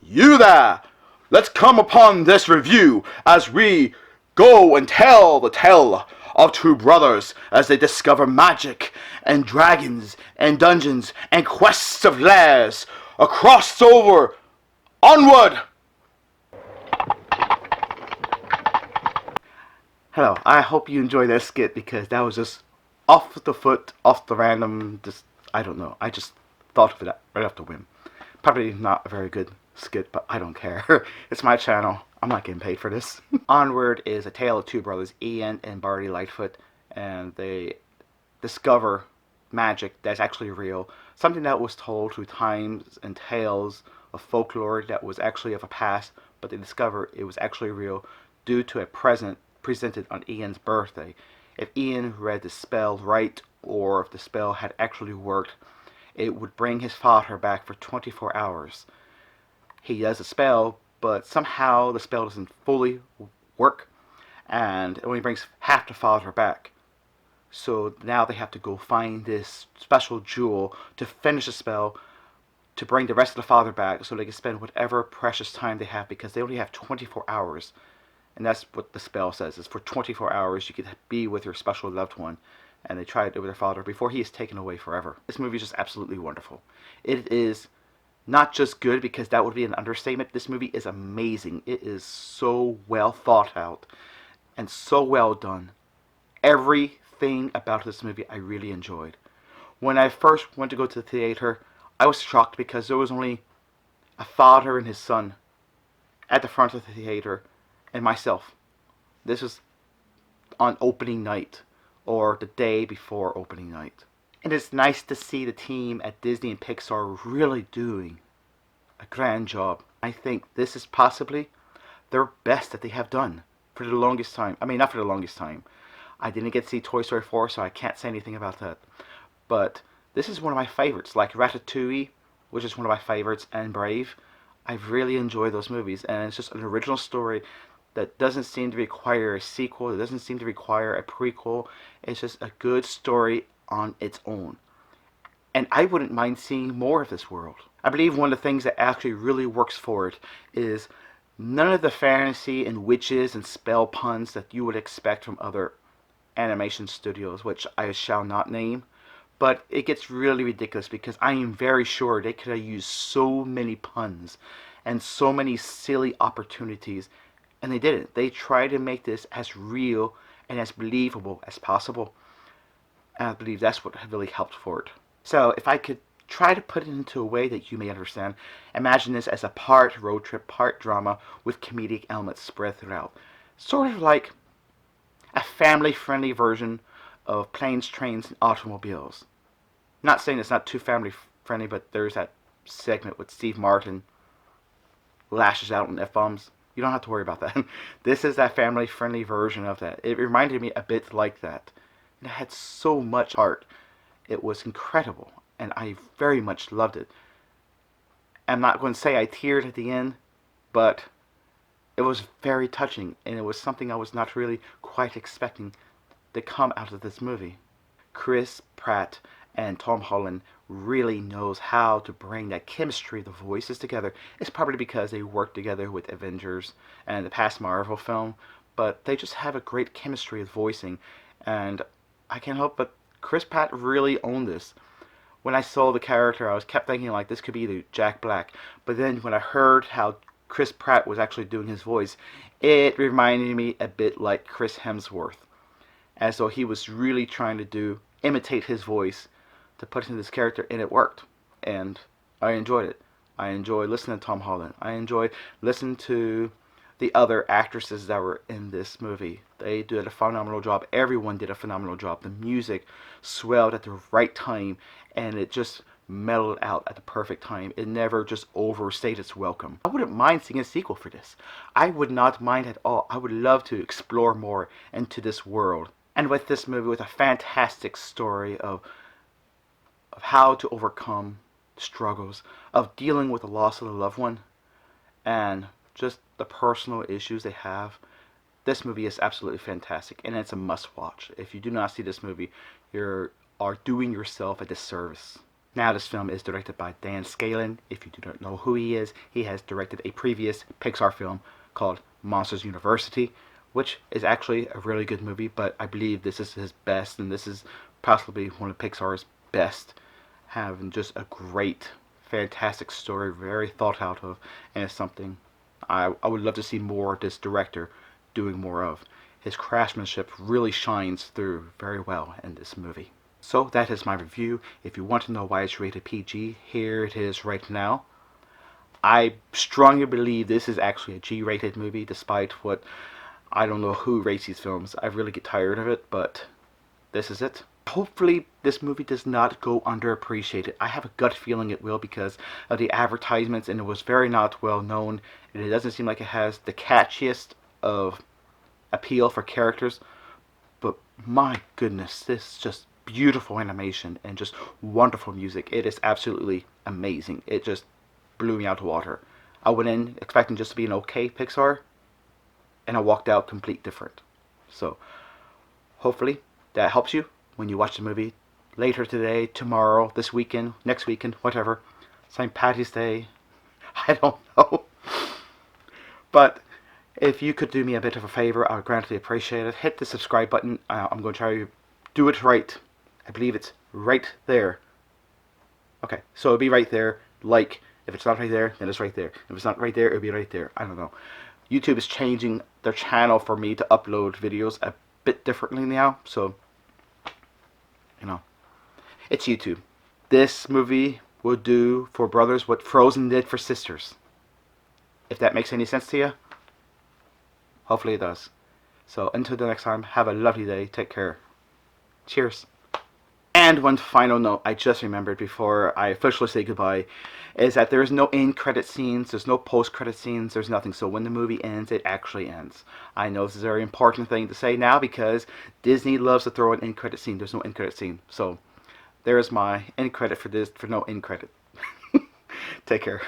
You there! Let's come upon this review as we go and tell the tale of two brothers as they discover magic and dragons and dungeons and quests of lairs across over Onward! Hello, I hope you enjoyed that skit because that was just off the foot, off the random, just, I don't know, I just thought of it right off the whim. Probably not a very good skit, but I don't care. It's my channel. I'm not getting paid for this. Onward is a tale of two brothers, Ian and Barty Lightfoot, and they discover magic that's actually real. Something that was told through times and tales of folklore that was actually of a past, but they discover it was actually real due to a present presented on Ian's birthday. If Ian read the spell right, or if the spell had actually worked, it would bring his father back for 24 hours. He does the spell, but somehow the spell doesn't fully work, and it only brings half the father back. So now they have to go find this special jewel to finish the spell, to bring the rest of the father back so they can spend whatever precious time they have, because they only have 24 hours. And that's what the spell says, is for 24 hours you can be with your special loved one. And they try to do with their father before he is taken away forever. This movie is just absolutely wonderful. It is not just good, because that would be an understatement. This movie is amazing. It is so well thought out and so well done. Everything about this movie I really enjoyed. When I first went to go to the theater, I was shocked because there was only a father and his son at the front of the theater, and myself. This was on opening night, or the day before opening night. And it's nice to see the team at Disney and Pixar really doing a grand job. I think this is possibly their best that they have done for the longest time. I mean, not for the longest time. I didn't get to see Toy Story 4, so I can't say anything about that. But this is one of my favorites, like Ratatouille, which is one of my favorites, and Brave. I've really enjoyed those movies, and it's just an original story that doesn't seem to require a sequel. It doesn't seem to require a prequel. It's just a good story on its own. And I wouldn't mind seeing more of this world. I believe one of the things that actually really works for it is none of the fantasy and witches and spell puns that you would expect from other animation studios, which I shall not name. But it gets really ridiculous because I am very sure they could have used so many puns and so many silly opportunities, and they didn't. They tried to make this as real and as believable as possible. And I believe that's what really helped for it. So if I could try to put it into a way that you may understand, imagine this as a part road trip, part drama with comedic elements spread throughout. Sort of like a family-friendly version of Planes, Trains, and Automobiles. Not saying it's not too family-friendly, but there's that segment with Steve Martin lashes out on F-bombs. You don't have to worry about that. This is that family-friendly version of that. It reminded me a bit like that. It had so much heart. It was incredible, and I very much loved it. I'm not going to say I teared at the end, but it was very touching, and it was something I was not really quite expecting to come out of this movie. Chris Pratt and Tom Holland really knows how to bring that chemistry, the voices together. It's probably because they worked together with Avengers and the past Marvel film, but they just have a great chemistry of voicing, and I can't help but Chris Pratt really owned this. When I saw the character, I was kept thinking like this could be either Jack Black, but then when I heard how Chris Pratt was actually doing his voice, it reminded me a bit like Chris Hemsworth, as though he was really trying to imitate his voice to put into this character, and it worked. And I enjoyed it. I enjoyed listening to Tom Holland. I enjoyed listening to the other actresses that were in this movie. They did a phenomenal job. Everyone did a phenomenal job. The music swelled at the right time, and it just mellowed out at the perfect time. It never just overstayed its welcome. I wouldn't mind seeing a sequel for this. I would not mind at all. I would love to explore more into this world. And with this movie, with a fantastic story of how to overcome struggles, of dealing with the loss of a loved one, and just the personal issues they have, this movie is absolutely fantastic, and it's a must watch. If you do not see this movie, you are doing yourself a disservice. Now this film is directed by Dan Scanlon. If you do not know who he is, he has directed a previous Pixar film called Monsters University, which is actually a really good movie, but I believe this is his best, and this is possibly one of Pixar's best. Having just a great, fantastic story, very thought out of, and it's something I would love to see more of this director doing more of. His craftsmanship really shines through very well in this movie. So that is my review. If you want to know why it's rated PG, here it is right now. I strongly believe this is actually a G-rated movie, despite what, I don't know who rates these films. I really get tired of it, but this is it. Hopefully this movie does not go underappreciated. I have a gut feeling it will because of the advertisements, and it was very not well known, and it doesn't seem like it has the catchiest of appeal for characters. But my goodness, this is just beautiful animation and just wonderful music. It is absolutely amazing. It just blew me out of the water. I went in expecting just to be an okay Pixar, and I walked out complete different. So hopefully that helps you when you watch the movie later today, tomorrow, this weekend, next weekend, whatever. St. Patty's Day. I don't know. But if you could do me a bit of a favor, I would greatly appreciate it. Hit the subscribe button. I'm going to try to do it right. I believe it's right there. Okay, so it'll be right there. Like, if it's not right there, then it's right there. If it's not right there, it'll be right there. I don't know. YouTube is changing their channel for me to upload videos a bit differently now. So, you know, it's YouTube. This movie will do for brothers what Frozen did for sisters. If that makes any sense to you. Hopefully it does. So until the next time, have a lovely day. Take care. Cheers. And one final note I just remembered before I officially say goodbye is that there is no end credit scenes, there's no post credit scenes, there's nothing. So when the movie ends, it actually ends. I know this is a very important thing to say now because Disney loves to throw an end credit scene. There's no end credit scene. So there's my end credit for this, for no end credit. Take care.